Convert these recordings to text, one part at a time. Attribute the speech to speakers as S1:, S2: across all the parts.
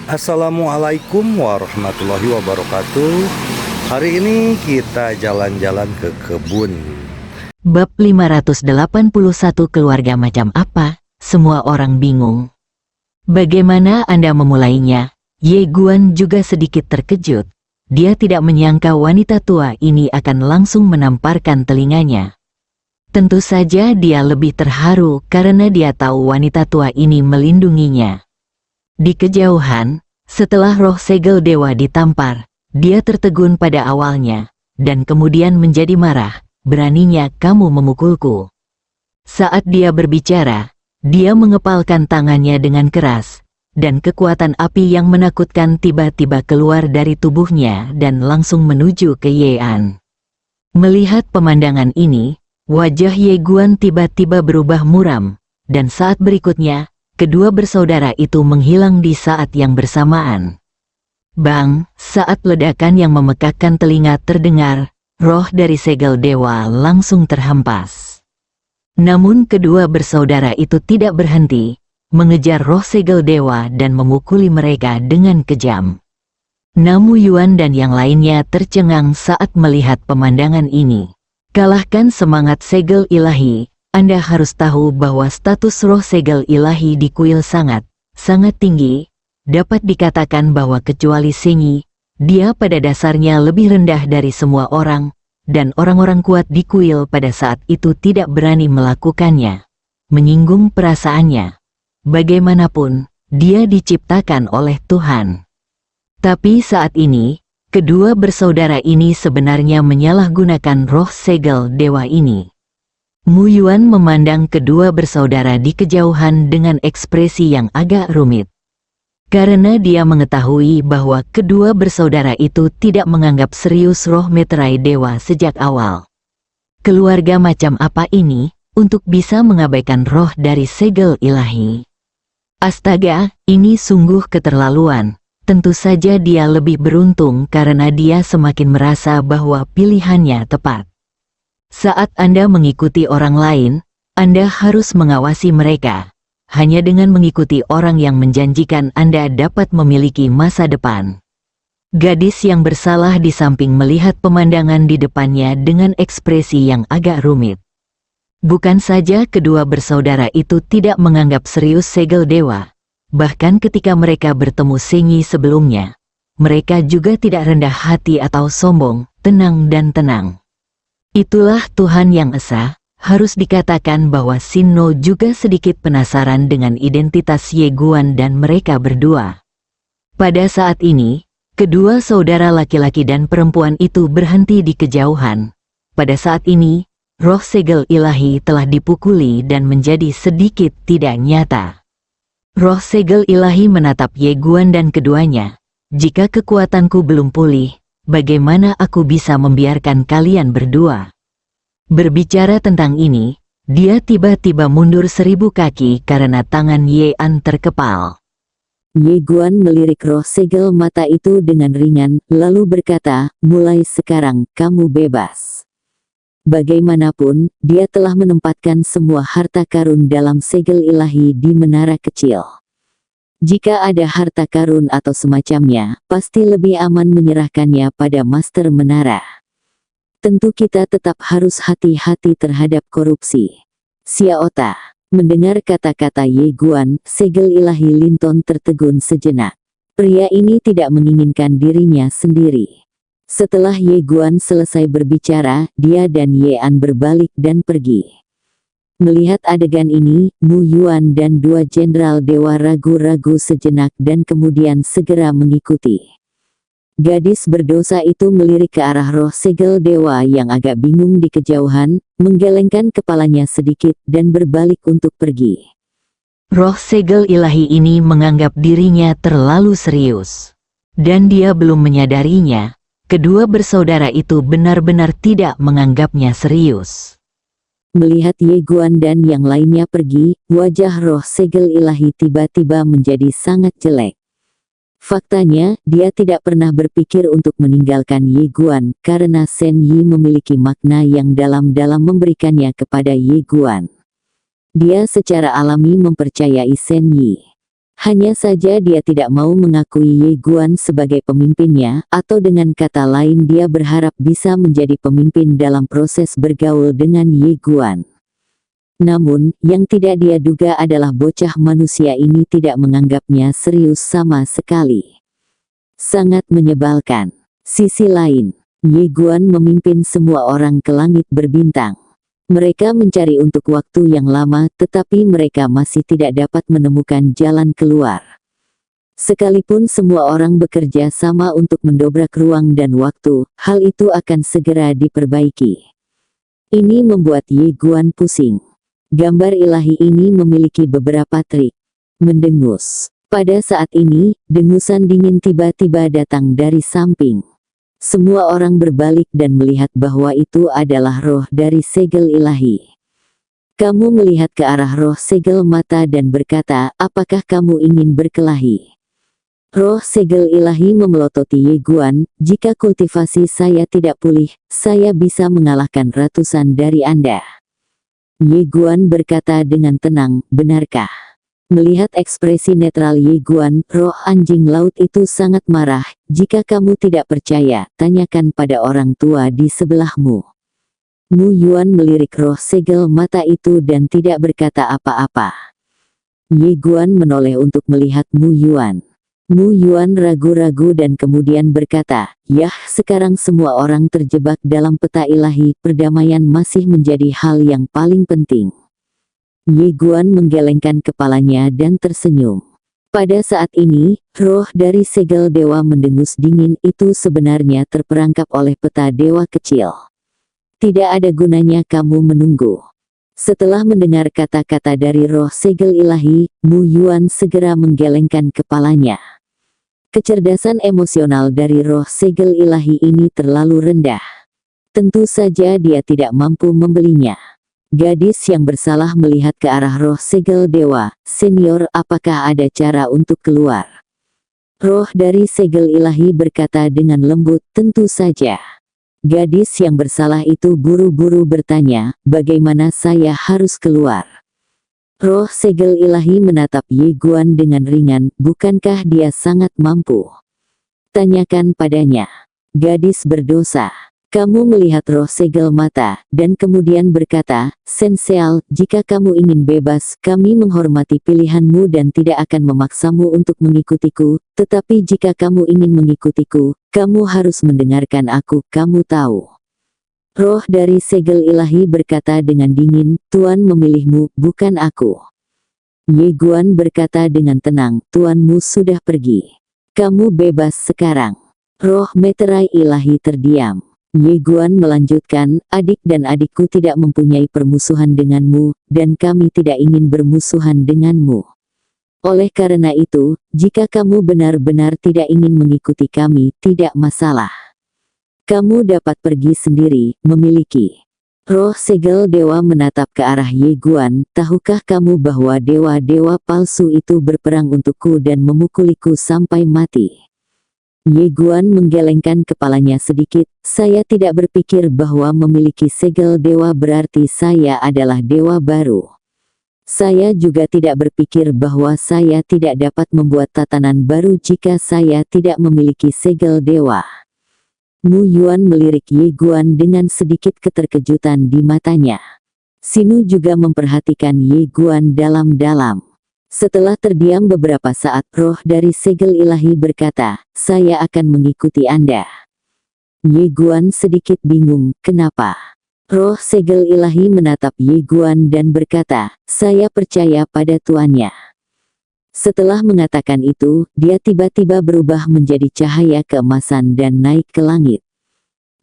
S1: Assalamualaikum warahmatullahi wabarakatuh. Hari ini kita jalan-jalan ke kebun.
S2: Bab 581 Keluarga macam apa? Semua orang bingung. Bagaimana Anda memulainya? Ye Guan juga sedikit terkejut. Dia tidak menyangka wanita tua ini akan langsung menamparkan telinganya. Tentu saja dia lebih terharu karena dia tahu wanita tua ini melindunginya. Di kejauhan, setelah roh segel dewa ditampar, dia tertegun pada awalnya, dan kemudian menjadi marah. Beraninya kamu memukulku. Saat dia berbicara, dia mengepalkan tangannya dengan keras, dan kekuatan api yang menakutkan tiba-tiba keluar dari tubuhnya dan langsung menuju ke Yean. Melihat pemandangan ini, wajah Ye Guan tiba-tiba berubah muram, dan saat berikutnya, kedua bersaudara itu menghilang di saat yang bersamaan. Bang, saat ledakan yang memekakkan telinga terdengar, roh dari segel dewa langsung terhempas. Namun kedua bersaudara itu tidak berhenti, mengejar roh segel dewa dan memukuli mereka dengan kejam. Namu Yuan dan yang lainnya tercengang saat melihat pemandangan ini. Kalahkan semangat segel ilahi, Anda harus tahu bahwa status roh segel ilahi di kuil sangat tinggi. Dapat dikatakan bahwa kecuali Senyi, dia pada dasarnya lebih rendah dari semua orang, dan orang-orang kuat di kuil pada saat itu tidak berani melakukannya. Menyinggung perasaannya. Bagaimanapun, dia diciptakan oleh Tuhan. Tapi saat ini, kedua bersaudara ini sebenarnya menyalahgunakan roh segel dewa ini. Mu Yuan memandang kedua bersaudara di kejauhan dengan ekspresi yang agak rumit. Karena dia mengetahui bahwa kedua bersaudara itu tidak menganggap serius roh meterai dewa sejak awal. Keluarga macam apa ini, untuk bisa mengabaikan roh dari segel ilahi? Astaga, ini sungguh keterlaluan. Tentu saja dia lebih beruntung karena dia semakin merasa bahwa pilihannya tepat. Saat Anda mengikuti orang lain, Anda harus mengawasi mereka. Hanya dengan mengikuti orang yang menjanjikan Anda dapat memiliki masa depan. Gadis yang bersalah di samping melihat pemandangan di depannya dengan ekspresi yang agak rumit. Bukan saja kedua bersaudara itu tidak menganggap serius segel dewa, bahkan ketika mereka bertemu Senyi sebelumnya, mereka juga tidak rendah hati atau sombong, tenang dan tenang. Itulah Tuhan yang esa. Harus dikatakan bahwa Sinno juga sedikit penasaran dengan identitas Ye Guan dan mereka berdua. Pada saat ini, kedua saudara laki-laki dan perempuan itu berhenti di kejauhan. Pada saat ini, roh segel ilahi telah dipukuli dan menjadi sedikit tidak nyata. Roh segel ilahi menatap Ye Guan dan keduanya. Jika kekuatanku belum pulih, bagaimana aku bisa membiarkan kalian berdua? Berbicara tentang ini, dia tiba-tiba mundur 1000 kaki karena tangan Yean terkepal.
S3: Ye Guan melirik roh segel mata itu dengan ringan, lalu berkata, mulai sekarang kamu bebas. Bagaimanapun, dia telah menempatkan semua harta karun dalam segel ilahi di menara kecil. Jika ada harta karun atau semacamnya, pasti lebih aman menyerahkannya pada master menara. Tentu kita tetap harus hati-hati terhadap korupsi. Xiaota. Mendengar kata-kata Ye Guan, segel ilahi Linton tertegun sejenak. Pria ini tidak menginginkan dirinya sendiri. Setelah Ye Guan selesai berbicara, dia dan Yean berbalik dan pergi. Melihat adegan ini, Mu Yuan dan dua jenderal dewa ragu-ragu sejenak dan kemudian segera mengikuti. Gadis berdosa itu melirik ke arah roh segel dewa yang agak bingung di kejauhan, menggelengkan kepalanya sedikit dan berbalik untuk pergi.
S2: Roh segel ilahi ini menganggap dirinya terlalu serius. Dan dia belum menyadarinya, kedua bersaudara itu benar-benar tidak menganggapnya serius.
S3: Melihat Ye Guan dan yang lainnya pergi, wajah roh segel ilahi tiba-tiba menjadi sangat jelek. Faktanya, dia tidak pernah berpikir untuk meninggalkan Ye Guan karena Sen Yi memiliki makna yang dalam memberikannya kepada Ye Guan. Dia secara alami mempercayai Sen Yi. Hanya saja dia tidak mau mengakui Ye Guan sebagai pemimpinnya, atau dengan kata lain dia berharap bisa menjadi pemimpin dalam proses bergaul dengan Ye Guan. Namun, yang tidak dia duga adalah bocah manusia ini tidak menganggapnya serius sama sekali. Sangat menyebalkan. Sisi lain, Ye Guan memimpin semua orang ke langit berbintang. Mereka mencari untuk waktu yang lama, tetapi mereka masih tidak dapat menemukan jalan keluar. Sekalipun semua orang bekerja sama untuk mendobrak ruang dan waktu, hal itu akan segera diperbaiki. Ini membuat Ye Guan pusing. Gambar ilahi ini memiliki beberapa trik. Mendengus. Pada saat ini, dengusan dingin tiba-tiba datang dari samping. Semua orang berbalik dan melihat bahwa itu adalah roh dari segel ilahi. Kamu melihat ke arah roh segel mata dan berkata, apakah kamu ingin berkelahi? Roh segel ilahi memelototi Ye Guan, jika kultivasi saya tidak pulih, saya bisa mengalahkan ratusan dari Anda. Ye Guan berkata dengan tenang, benarkah? Melihat ekspresi netral Ye Guan, roh anjing laut itu sangat marah. Jika kamu tidak percaya, tanyakan pada orang tua di sebelahmu. Mu Yuan melirik roh segel mata itu dan tidak berkata apa-apa. Ye Guan menoleh untuk melihat Mu Yuan. Mu Yuan ragu-ragu dan kemudian berkata, yah, sekarang semua orang terjebak dalam peta ilahi, perdamaian masih menjadi hal yang paling penting. Ye Guan menggelengkan kepalanya dan tersenyum. Pada saat ini, roh dari segel dewa mendengus dingin itu sebenarnya terperangkap oleh peta dewa kecil. Tidak ada gunanya kamu menunggu. Setelah mendengar kata-kata dari roh segel ilahi, Mu Yuan segera menggelengkan kepalanya. Kecerdasan emosional dari roh segel ilahi ini terlalu rendah. Tentu saja dia tidak mampu membelinya. Gadis yang bersalah melihat ke arah roh segel dewa, senior, apakah ada cara untuk keluar? Roh dari segel ilahi berkata dengan lembut, tentu saja. Gadis yang bersalah itu buru-buru bertanya, bagaimana saya harus keluar? Roh segel ilahi menatap Ye Guan dengan ringan, bukankah dia sangat mampu? Tanyakan padanya. Gadis berdosa. Kamu melihat roh segel mata, dan kemudian berkata, Senseal, jika kamu ingin bebas, kami menghormati pilihanmu dan tidak akan memaksamu untuk mengikutiku, tetapi jika kamu ingin mengikutiku, kamu harus mendengarkan aku, kamu tahu. Roh dari segel ilahi berkata dengan dingin, Tuan memilihmu, bukan aku. Ye Guan berkata dengan tenang, Tuanmu sudah pergi. Kamu bebas sekarang. Roh meterai ilahi terdiam. Ye Guan melanjutkan, adik dan adikku tidak mempunyai permusuhan denganmu, dan kami tidak ingin bermusuhan denganmu. Oleh karena itu, jika kamu benar-benar tidak ingin mengikuti kami, tidak masalah. Kamu dapat pergi sendiri, memiliki. Roh segel dewa menatap ke arah Ye Guan, tahukah kamu bahwa dewa-dewa palsu itu berperang untukku dan memukuliku sampai mati? Ye Guan menggelengkan kepalanya sedikit, saya tidak berpikir bahwa memiliki segel dewa berarti saya adalah dewa baru. Saya juga tidak berpikir bahwa saya tidak dapat membuat tatanan baru jika saya tidak memiliki segel dewa. Mu Yuan melirik Ye Guan dengan sedikit keterkejutan di matanya. Sinu juga memperhatikan Ye Guan dalam-dalam. Setelah terdiam beberapa saat, roh dari segel ilahi berkata, saya akan mengikuti Anda. Ye Guan sedikit bingung, kenapa? Roh segel ilahi menatap Ye Guan dan berkata, saya percaya pada tuannya. Setelah mengatakan itu, dia tiba-tiba berubah menjadi cahaya keemasan dan naik ke langit.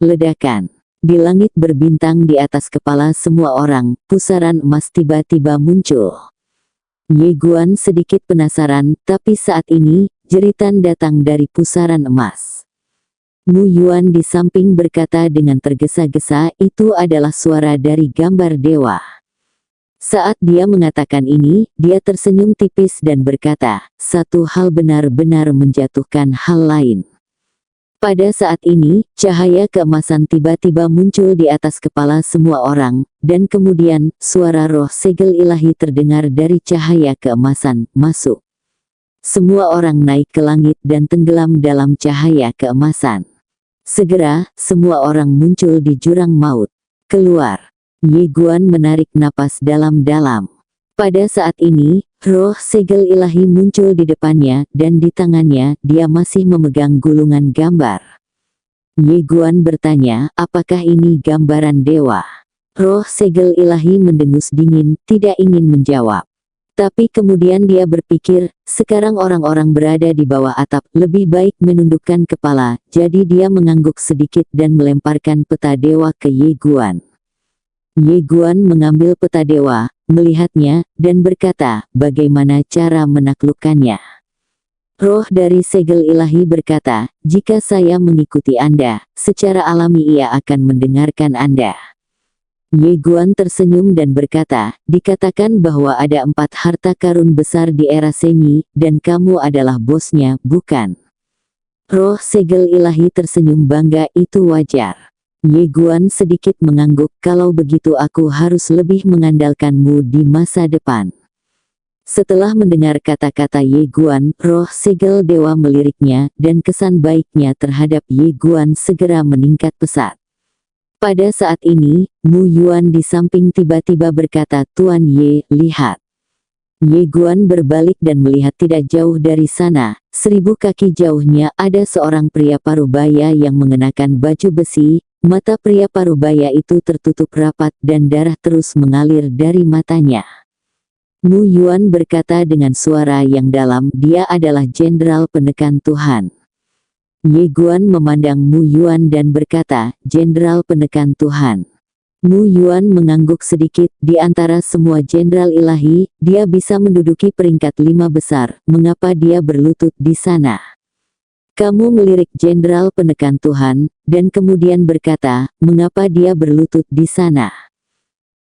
S3: Ledakan. Di langit berbintang di atas kepala semua orang, pusaran emas tiba-tiba muncul. Ye Guan sedikit penasaran, tapi saat ini, jeritan datang dari pusaran emas. Mu Yuan di samping berkata dengan tergesa-gesa, itu adalah suara dari gambar dewa. Saat dia mengatakan ini, dia tersenyum tipis dan berkata, satu hal benar-benar menjatuhkan hal lain. Pada saat ini, cahaya keemasan tiba-tiba muncul di atas kepala semua orang, dan kemudian, suara roh segel ilahi terdengar dari cahaya keemasan, masuk. Semua orang naik ke langit dan tenggelam dalam cahaya keemasan. Segera, semua orang muncul di jurang maut. Keluar. Ye Guan menarik napas dalam-dalam. Pada saat ini, roh segel ilahi muncul di depannya dan di tangannya dia masih memegang gulungan gambar. Ye Guan bertanya, apakah ini gambaran dewa? Roh segel ilahi mendengus dingin, tidak ingin menjawab. Tapi kemudian dia berpikir, sekarang orang-orang berada di bawah atap, lebih baik menundukkan kepala, jadi dia mengangguk sedikit dan melemparkan peta dewa ke Ye Guan. Ye Guan mengambil peta dewa, melihatnya, dan berkata, bagaimana cara menaklukkannya? Roh dari segel ilahi berkata, jika saya mengikuti Anda, secara alami ia akan mendengarkan Anda. Ye Guan tersenyum dan berkata, dikatakan bahwa ada 4 harta karun besar di era Senyi, dan kamu adalah bosnya, bukan? Roh segel ilahi tersenyum bangga, itu wajar. Ye Guan sedikit mengangguk, kalau begitu aku harus lebih mengandalkanmu di masa depan. Setelah mendengar kata-kata Ye Guan, roh segel dewa meliriknya, dan kesan baiknya terhadap Ye Guan segera meningkat pesat. Pada saat ini, Mu Yuan di samping tiba-tiba berkata, Tuan Ye, lihat. Ye Guan berbalik dan melihat tidak jauh dari sana, 1000 kaki jauhnya ada seorang pria parubaya yang mengenakan baju besi, mata pria parubaya itu tertutup rapat dan darah terus mengalir dari matanya. Mu Yuan berkata dengan suara yang dalam, dia adalah jenderal penekan Tuhan. Ye Guan memandang Mu Yuan dan berkata, jenderal penekan Tuhan. Mu Yuan mengangguk sedikit, di antara semua jenderal ilahi, dia bisa menduduki peringkat 5 besar, mengapa dia berlutut di sana? Kamu melirik jenderal penekan Tuhan, dan kemudian berkata, mengapa dia berlutut di sana?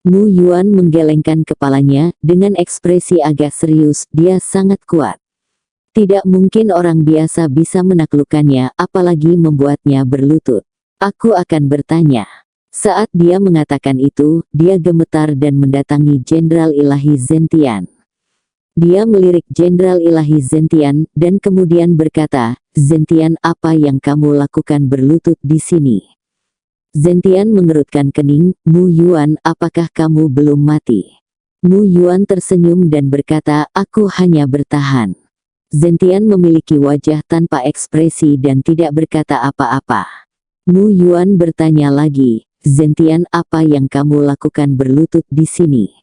S3: Mu Yuan menggelengkan kepalanya, dengan ekspresi agak serius, dia sangat kuat. Tidak mungkin orang biasa bisa menaklukkannya, apalagi membuatnya berlutut. Aku akan bertanya. Saat dia mengatakan itu, dia gemetar dan mendatangi Jenderal Ilahi Zentian. Dia melirik Jenderal Ilahi Zentian, dan kemudian berkata, Zentian, apa yang kamu lakukan berlutut di sini? Zentian mengerutkan kening, Mu Yuan, apakah kamu belum mati? Mu Yuan tersenyum dan berkata, aku hanya bertahan. Zentian memiliki wajah tanpa ekspresi dan tidak berkata apa-apa. Mu Yuan bertanya lagi, Zentian, apa yang kamu lakukan berlutut di sini?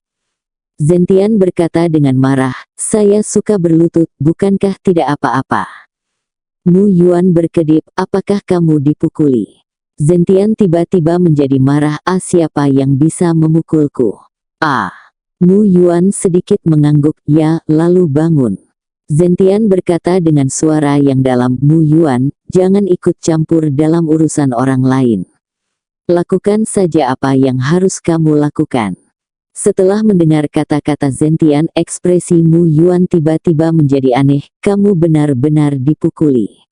S3: Zentian berkata dengan marah, saya suka berlutut, bukankah tidak apa-apa? Mu Yuan berkedip, apakah kamu dipukuli? Zentian tiba-tiba menjadi marah, siapa yang bisa memukulku? Mu Yuan sedikit mengangguk, ya, lalu bangun. Zentian berkata dengan suara yang dalam, Mu Yuan, jangan ikut campur dalam urusan orang lain. Lakukan saja apa yang harus kamu lakukan. Setelah mendengar kata-kata Zentian, ekspresi Mu Yuan tiba-tiba menjadi aneh, kamu benar-benar dipukuli.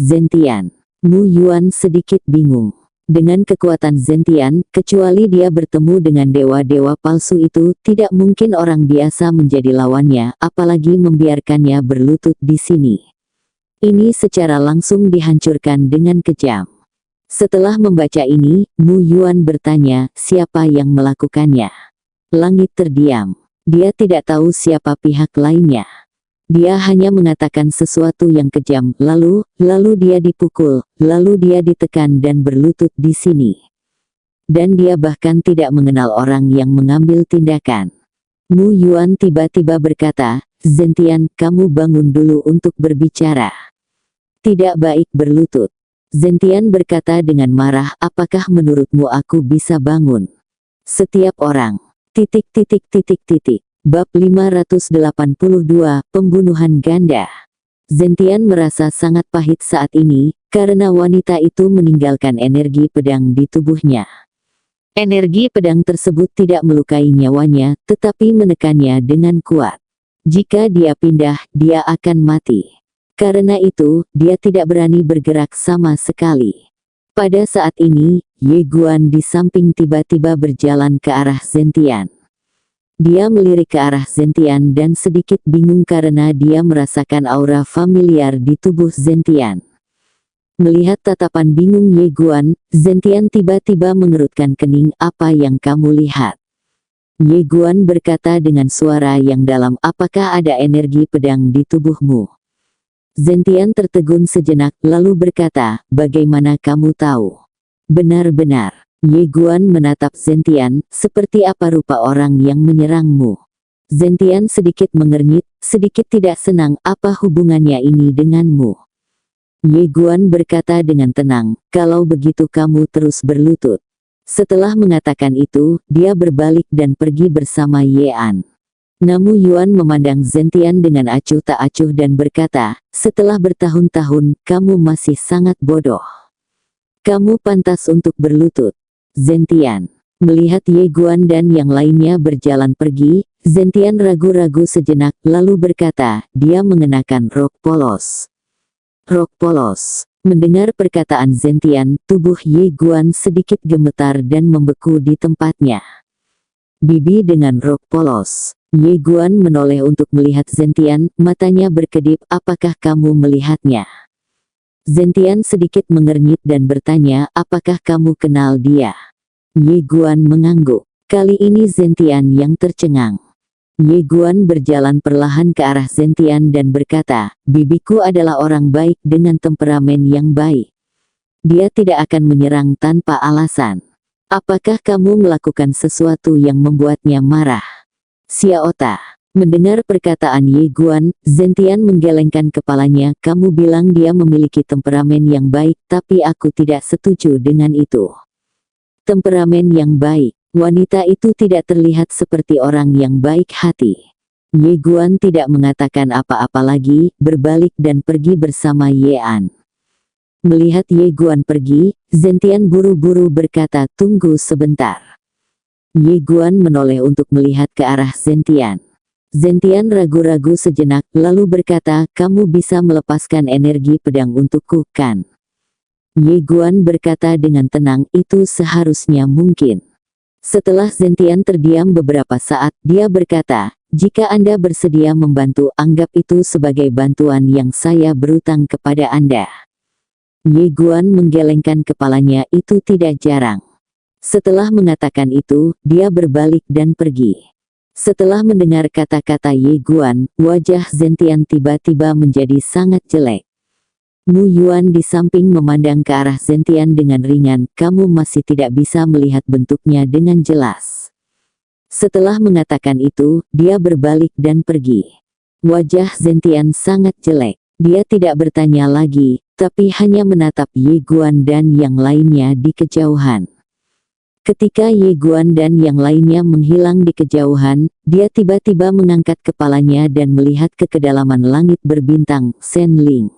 S3: Zentian. Mu Yuan sedikit bingung. Dengan kekuatan Zentian, kecuali dia bertemu dengan dewa-dewa palsu itu, tidak mungkin orang biasa menjadi lawannya, apalagi membiarkannya berlutut di sini. Ini secara langsung dihancurkan dengan kejam. Setelah membaca ini, Mu Yuan bertanya, siapa yang melakukannya? Langit terdiam. Dia tidak tahu siapa pihak lainnya. Dia hanya mengatakan sesuatu yang kejam, lalu dia dipukul, lalu dia ditekan dan berlutut di sini. Dan dia bahkan tidak mengenal orang yang mengambil tindakan. Mu Yuan tiba-tiba berkata, Zentian, kamu bangun dulu untuk berbicara. Tidak baik berlutut. Zentian berkata dengan marah, apakah menurutmu aku bisa bangun? Setiap orang. Bab 582, Pembunuhan Ganda. Zentian merasa sangat pahit saat ini, karena wanita itu meninggalkan energi pedang di tubuhnya. Energi pedang tersebut tidak melukai nyawanya, tetapi menekannya dengan kuat. Jika dia pindah, dia akan mati. Karena itu, dia tidak berani bergerak sama sekali. Pada saat ini, Ye Guan di samping tiba-tiba berjalan ke arah Zentian. Dia melirik ke arah Zentian dan sedikit bingung karena dia merasakan aura familiar di tubuh Zentian. Melihat tatapan bingung Ye Guan, Zentian tiba-tiba mengerutkan kening. Apa yang kamu lihat? Ye Guan berkata dengan suara yang dalam, apakah ada energi pedang di tubuhmu? Zentian tertegun sejenak, lalu berkata, bagaimana kamu tahu? Benar-benar. Ye Guan menatap Zentian, seperti apa rupa orang yang menyerangmu? Zentian sedikit mengernyit, sedikit tidak senang. Apa hubungannya ini denganmu? Ye Guan berkata dengan tenang, kalau begitu kamu terus berlutut. Setelah mengatakan itu, dia berbalik dan pergi bersama Ye An. Namu Yuan memandang Zentian dengan acuh tak acuh dan berkata, setelah bertahun-tahun, kamu masih sangat bodoh. Kamu pantas untuk berlutut. Zentian melihat Ye Guan dan yang lainnya berjalan pergi, Zentian ragu-ragu sejenak, lalu berkata, dia mengenakan rok polos. Rok polos. Mendengar perkataan Zentian, tubuh Ye Guan sedikit gemetar dan membeku di tempatnya. Bibi dengan rok polos. Ye Guan menoleh untuk melihat Zentian, matanya berkedip, apakah kamu melihatnya? Zentian sedikit mengernyit dan bertanya, apakah kamu kenal dia? Ye Guan mengangguk. Kali ini Zentian yang tercengang. Ye Guan berjalan perlahan ke arah Zentian dan berkata, bibiku adalah orang baik dengan temperamen yang baik. Dia tidak akan menyerang tanpa alasan. Apakah kamu melakukan sesuatu yang membuatnya marah? Xiaota. Mendengar perkataan Ye Guan, Zentian menggelengkan kepalanya. Kamu bilang dia memiliki temperamen yang baik, tapi aku tidak setuju dengan itu. Temperamen yang baik. Wanita itu tidak terlihat seperti orang yang baik hati. Ye Guan tidak mengatakan apa-apa lagi, berbalik dan pergi bersama Ye An. Melihat Ye Guan pergi, Zentian buru-buru berkata, tunggu sebentar. Ye Guan menoleh untuk melihat ke arah Zentian. Zentian ragu-ragu sejenak, lalu berkata, kamu bisa melepaskan energi pedang untukku, kan? Ye Guan berkata dengan tenang, itu seharusnya mungkin. Setelah Zentian terdiam beberapa saat, dia berkata, jika Anda bersedia membantu, anggap itu sebagai bantuan yang saya berutang kepada Anda. Ye Guan menggelengkan kepalanya, itu tidak jarang. Setelah mengatakan itu, dia berbalik dan pergi. Setelah mendengar kata-kata Ye Guan, wajah Zentian tiba-tiba menjadi sangat jelek. Mu Yuan di samping memandang ke arah Zentian dengan ringan, kamu masih tidak bisa melihat bentuknya dengan jelas. Setelah mengatakan itu, dia berbalik dan pergi. Wajah Zentian sangat jelek. Dia tidak bertanya lagi, tapi hanya menatap Ye Guan dan yang lainnya di kejauhan. Ketika Ye Guan dan yang lainnya menghilang di kejauhan, dia tiba-tiba mengangkat kepalanya dan melihat ke kedalaman langit berbintang, Senling.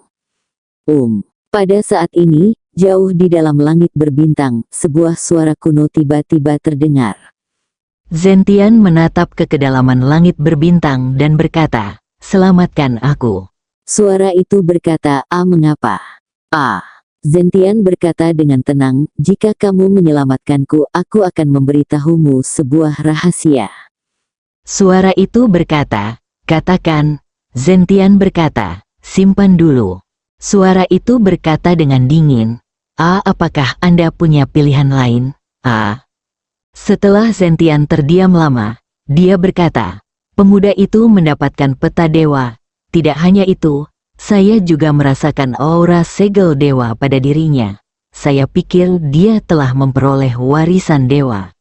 S3: Pada saat ini, jauh di dalam langit berbintang, sebuah suara kuno tiba-tiba terdengar.
S2: Zentian menatap ke kedalaman langit berbintang dan berkata, selamatkan aku.
S3: Suara itu berkata, mengapa? Zentian berkata dengan tenang, jika kamu menyelamatkanku, aku akan memberitahumu sebuah rahasia.
S2: Suara itu berkata, katakan. Zentian berkata, simpan dulu. Suara itu berkata dengan dingin, apakah Anda punya pilihan lain? Setelah Zentian terdiam lama, dia berkata, pemuda itu mendapatkan peta dewa. Tidak hanya itu, saya juga merasakan aura segel dewa pada dirinya. Saya pikir dia telah memperoleh warisan dewa.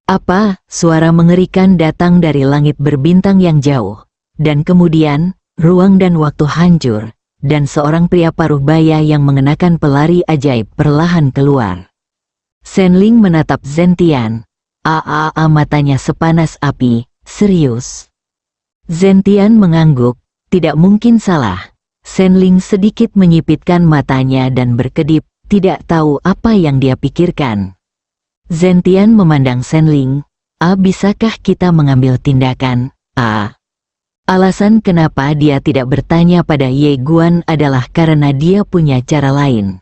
S2: Apa? Suara mengerikan datang dari langit berbintang yang jauh. Dan kemudian, ruang dan waktu hancur, dan seorang pria paruh baya yang mengenakan pelari ajaib perlahan keluar. Senling menatap Zentian. Matanya sepanas api, serius. Zentian mengangguk, tidak mungkin salah. Senling sedikit menyipitkan matanya dan berkedip, tidak tahu apa yang dia pikirkan. Zentian memandang Senling, bisakah kita mengambil tindakan? Alasan kenapa dia tidak bertanya pada Ye Guan adalah karena dia punya cara lain.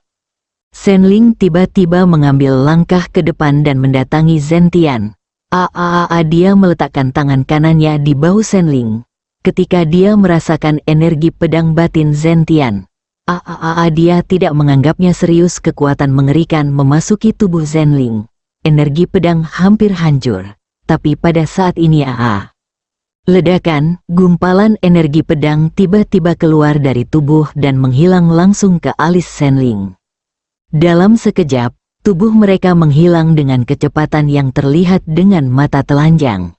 S2: Senling tiba-tiba mengambil langkah ke depan dan mendatangi Zentian. Dia meletakkan tangan kanannya di bahu Senling. Ketika dia merasakan energi pedang batin Zentian, dia tidak menganggapnya serius. Kekuatan mengerikan memasuki tubuh Zenling. Energi pedang hampir hancur. Tapi pada saat ini ledakan, gumpalan energi pedang tiba-tiba keluar dari tubuh dan menghilang langsung ke alis Senling. Dalam sekejap, tubuh mereka menghilang dengan kecepatan yang terlihat dengan mata telanjang.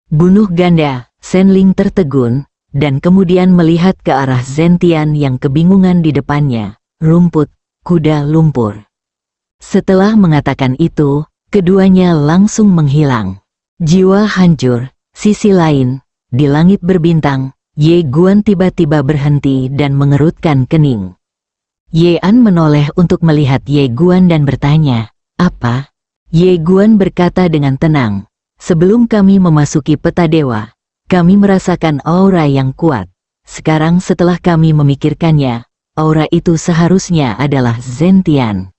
S2: Bunuh ganda, Senling tertegun, dan kemudian melihat ke arah Zentian yang kebingungan di depannya. Rumput, kuda lumpur. Setelah mengatakan itu, keduanya langsung menghilang. Jiwa hancur. Sisi lain, di langit berbintang, Ye Guan tiba-tiba berhenti dan mengerutkan kening. Ye An menoleh untuk melihat Ye Guan dan bertanya, "Apa?" Ye Guan berkata dengan tenang, "Sebelum kami memasuki peta dewa, kami merasakan aura yang kuat. Sekarang setelah kami memikirkannya, aura itu seharusnya adalah Zentian."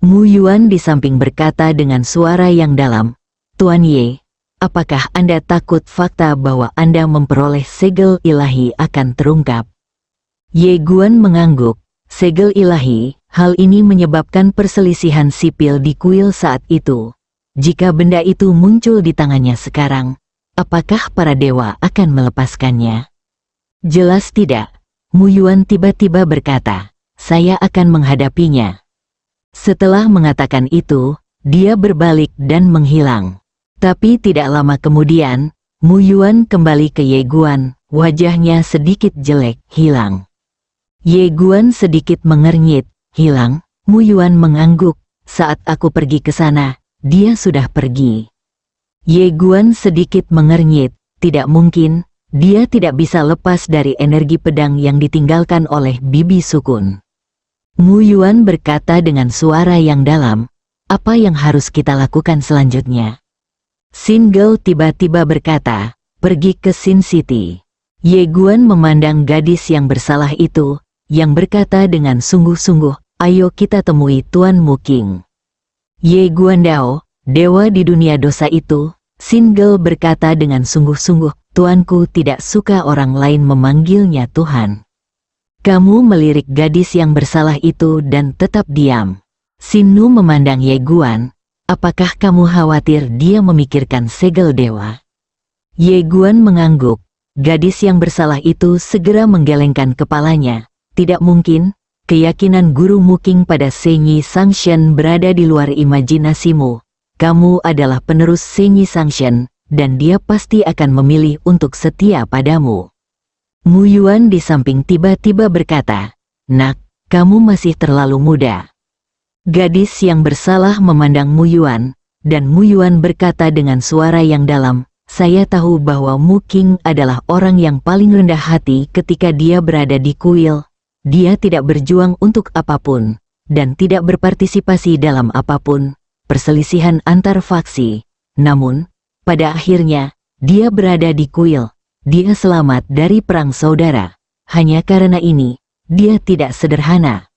S2: Mu Yuan di samping berkata dengan suara yang dalam, "Tuan Ye, apakah Anda takut fakta bahwa Anda memperoleh segel ilahi akan terungkap?" Ye Guan mengangguk. Segel ilahi, hal ini menyebabkan perselisihan sipil di kuil saat itu. Jika benda itu muncul di tangannya sekarang, apakah para dewa akan melepaskannya? Jelas tidak. Mu Yuan tiba-tiba berkata, "Saya akan menghadapinya." Setelah mengatakan itu, dia berbalik dan menghilang. Tapi tidak lama kemudian, Mu Yuan kembali ke Ye Guan, wajahnya sedikit jelek, hilang. Ye Guan sedikit mengernyit, "Hilang?" Mu Yuan mengangguk, "Saat aku pergi ke sana, dia sudah pergi." Ye Guan sedikit mengernyit, "Tidak mungkin, dia tidak bisa lepas dari energi pedang yang ditinggalkan oleh Bibi Sukun." Mu Yuan berkata dengan suara yang dalam, "Apa yang harus kita lakukan selanjutnya?" Sin Gao tiba-tiba berkata, "Pergi ke Sin City." Ye Guan memandang gadis yang bersalah itu, yang berkata dengan sungguh-sungguh, "Ayo kita temui Tuan Mu King." Ye Guan Dao, dewa di dunia dosa itu, Sin Gao berkata dengan sungguh-sungguh, "Tuanku tidak suka orang lain memanggilnya Tuhan." Kamu melirik gadis yang bersalah itu dan tetap diam. Sin Nu memandang Ye Guan, "Apakah kamu khawatir dia memikirkan segel dewa?" Ye Guan mengangguk. Gadis yang bersalah itu segera menggelengkan kepalanya. "Tidak mungkin, keyakinan Guru Muking pada Senyi Sangshen berada di luar imajinasimu. Kamu adalah penerus Senyi Sangshen, dan dia pasti akan memilih untuk setia padamu." Mu Yuan di samping tiba-tiba berkata, "Nak, kamu masih terlalu muda." Gadis yang bersalah memandang Mu Yuan, dan Mu Yuan berkata dengan suara yang dalam, "Saya tahu bahwa Mu King adalah orang yang paling rendah hati ketika dia berada di kuil. Dia tidak berjuang untuk apapun, dan tidak berpartisipasi dalam apapun, perselisihan antar faksi. Namun, pada akhirnya, dia berada di kuil. Dia selamat dari perang saudara. Hanya karena ini, dia tidak sederhana."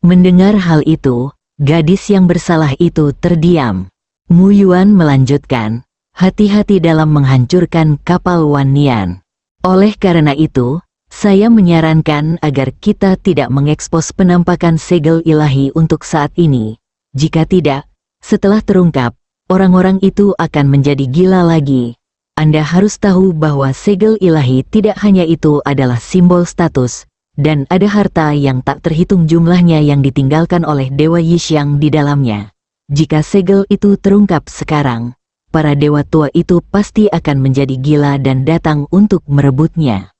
S2: Mendengar hal itu, gadis yang bersalah itu terdiam. Mu Yuan melanjutkan, "Hati-hati dalam menghancurkan kapal Wan Nian. Oleh karena itu, saya menyarankan agar kita tidak mengekspos penampakan segel ilahi untuk saat ini. Jika tidak, setelah terungkap, orang-orang itu akan menjadi gila lagi. Anda harus tahu bahwa segel ilahi tidak hanya itu adalah simbol status, dan ada harta yang tak terhitung jumlahnya yang ditinggalkan oleh Dewa Yixiang di dalamnya. Jika segel itu terungkap sekarang, para dewa tua itu pasti akan menjadi gila dan datang untuk merebutnya."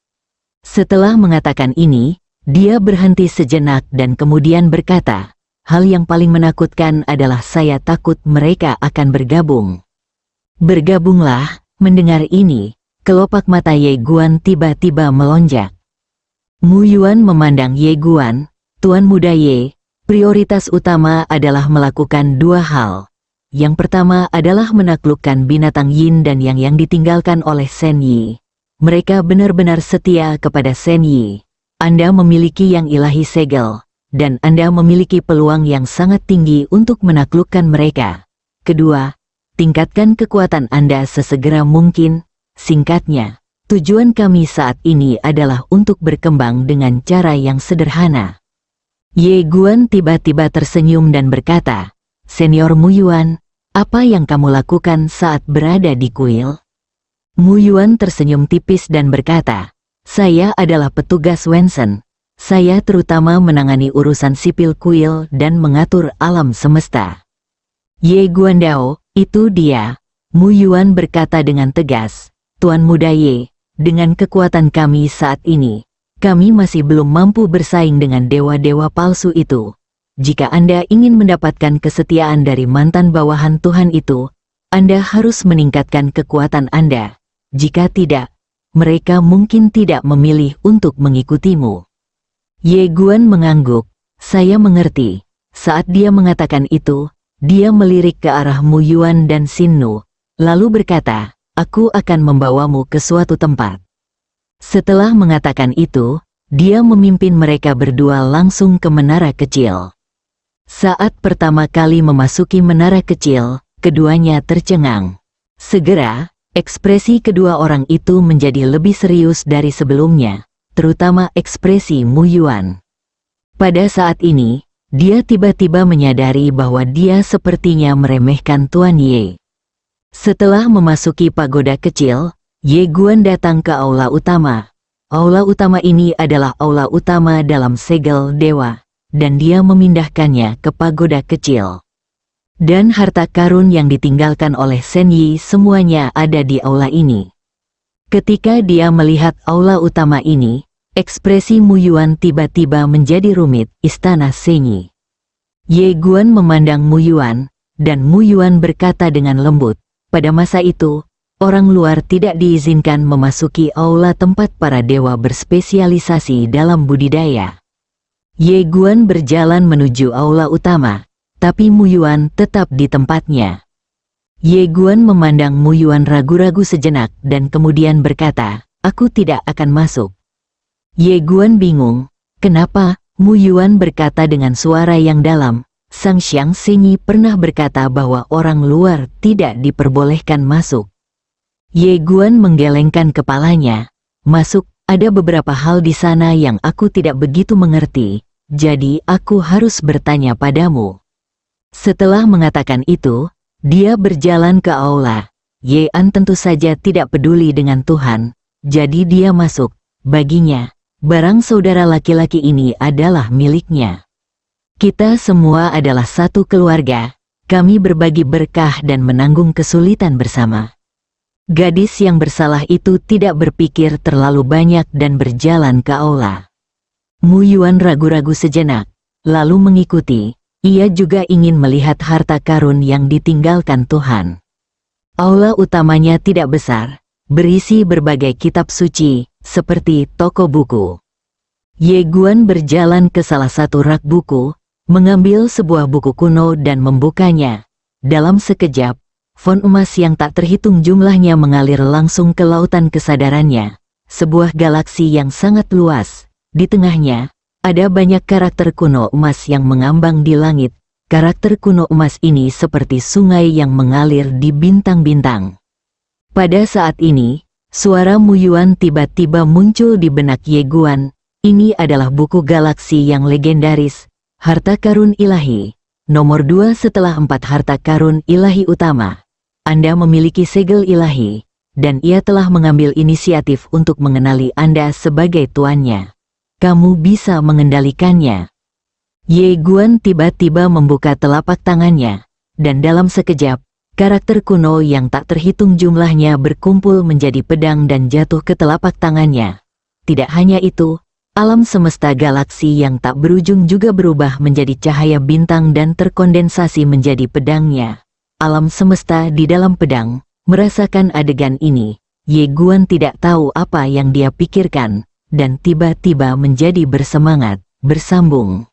S2: Setelah mengatakan ini, dia berhenti sejenak dan kemudian berkata, "Hal yang paling menakutkan adalah saya takut mereka akan bergabung." "Bergabunglah." Mendengar ini, kelopak mata Ye Guan tiba-tiba melonjak. Mu Yuan memandang Ye Guan, "Tuan muda Ye, prioritas utama adalah melakukan dua hal. Yang pertama adalah menaklukkan binatang yin dan yang ditinggalkan oleh Sen Yi. Mereka benar-benar setia kepada Sen Yi. Anda memiliki yang ilahi segel, dan Anda memiliki peluang yang sangat tinggi untuk menaklukkan mereka. Kedua, tingkatkan kekuatan Anda sesegera mungkin. Singkatnya, tujuan kami saat ini adalah untuk berkembang dengan cara yang sederhana. Ye Guan tiba-tiba tersenyum dan berkata, Senior Mu Yuan, apa yang kamu lakukan saat berada di kuil? Mu Yuan tersenyum tipis dan berkata, saya adalah petugas Wensen. Saya terutama menangani urusan sipil kuil dan mengatur alam semesta. Ye Guandao, itu dia. Mu Yuan berkata dengan tegas, Tuan Muda Ye, dengan kekuatan kami saat ini, kami masih belum mampu bersaing dengan dewa-dewa palsu itu. Jika Anda ingin mendapatkan kesetiaan dari mantan bawahan Tuhan itu, Anda harus meningkatkan kekuatan Anda. Jika tidak, mereka mungkin tidak memilih untuk mengikutimu. Ye Guan mengangguk, saya mengerti. Saat dia mengatakan itu, dia melirik ke arah Mu Yuan dan Xin Nu, lalu berkata, aku akan membawamu ke suatu tempat. Setelah mengatakan itu, dia memimpin mereka berdua langsung ke menara kecil. Saat pertama kali memasuki menara kecil, keduanya tercengang. Segera, ekspresi kedua orang itu menjadi lebih serius dari sebelumnya, terutama ekspresi Mu Yuan. Pada saat ini, dia tiba-tiba menyadari bahwa dia sepertinya meremehkan Tuan Ye. Setelah memasuki pagoda kecil, Ye Guan datang ke aula utama. Aula utama ini adalah aula utama dalam segel dewa, dan dia memindahkannya ke pagoda kecil. Dan harta karun yang ditinggalkan oleh Sen Yi semuanya ada di aula ini. Ketika dia melihat aula utama ini, ekspresi Mu Yuan tiba-tiba menjadi rumit. Istana Sen Yi. Ye Guan memandang Mu Yuan, dan Mu Yuan berkata dengan lembut, pada masa itu, orang luar tidak diizinkan memasuki aula tempat para dewa berspesialisasi dalam budidaya. Ye Guan berjalan menuju aula utama, tapi Mu Yuan tetap di tempatnya. Ye Guan memandang Mu Yuan ragu-ragu sejenak dan kemudian berkata, aku tidak akan masuk. Ye Guan bingung, kenapa? Mu Yuan berkata dengan suara yang dalam, Sang Xiang Senyi pernah berkata bahwa orang luar tidak diperbolehkan masuk. Ye Guan menggelengkan kepalanya, masuk, ada beberapa hal di sana yang aku tidak begitu mengerti, jadi aku harus bertanya padamu. Setelah mengatakan itu, dia berjalan ke aula. Ye An tentu saja tidak peduli dengan Tuhan, jadi dia masuk. Baginya, barang saudara laki-laki ini adalah miliknya. Kita semua adalah satu keluarga, kami berbagi berkah dan menanggung kesulitan bersama. Gadis yang bersalah itu tidak berpikir terlalu banyak dan berjalan ke aula. Mu Yuan ragu-ragu sejenak, lalu mengikuti. Ia juga ingin melihat harta karun yang ditinggalkan Tuhan. Aula utamanya tidak besar, berisi berbagai kitab suci, seperti toko buku. Ye Guan berjalan ke salah satu rak buku, mengambil sebuah buku kuno dan membukanya. Dalam sekejap, font emas yang tak terhitung jumlahnya mengalir langsung ke lautan kesadarannya. Sebuah galaksi yang sangat luas, di tengahnya, ada banyak karakter kuno emas yang mengambang di langit. Karakter kuno emas ini seperti sungai yang mengalir di bintang-bintang. Pada saat ini, suara Mu Yuan tiba-tiba muncul di benak Ye Guan. Ini adalah buku galaksi yang legendaris, harta karun ilahi. Nomor 2 setelah 4 harta karun ilahi utama. Anda memiliki segel ilahi, dan ia telah mengambil inisiatif untuk mengenali Anda sebagai tuannya. Kamu bisa mengendalikannya. Ye Guan tiba-tiba membuka telapak tangannya, dan dalam sekejap, karakter kuno yang tak terhitung jumlahnya berkumpul menjadi pedang dan jatuh ke telapak tangannya. Tidak hanya itu, alam semesta galaksi yang tak berujung juga berubah menjadi cahaya bintang dan terkondensasi menjadi pedangnya. Alam semesta di dalam pedang, merasakan adegan ini, Ye Guan tidak tahu apa yang dia pikirkan, dan tiba-tiba menjadi bersemangat, bersambung.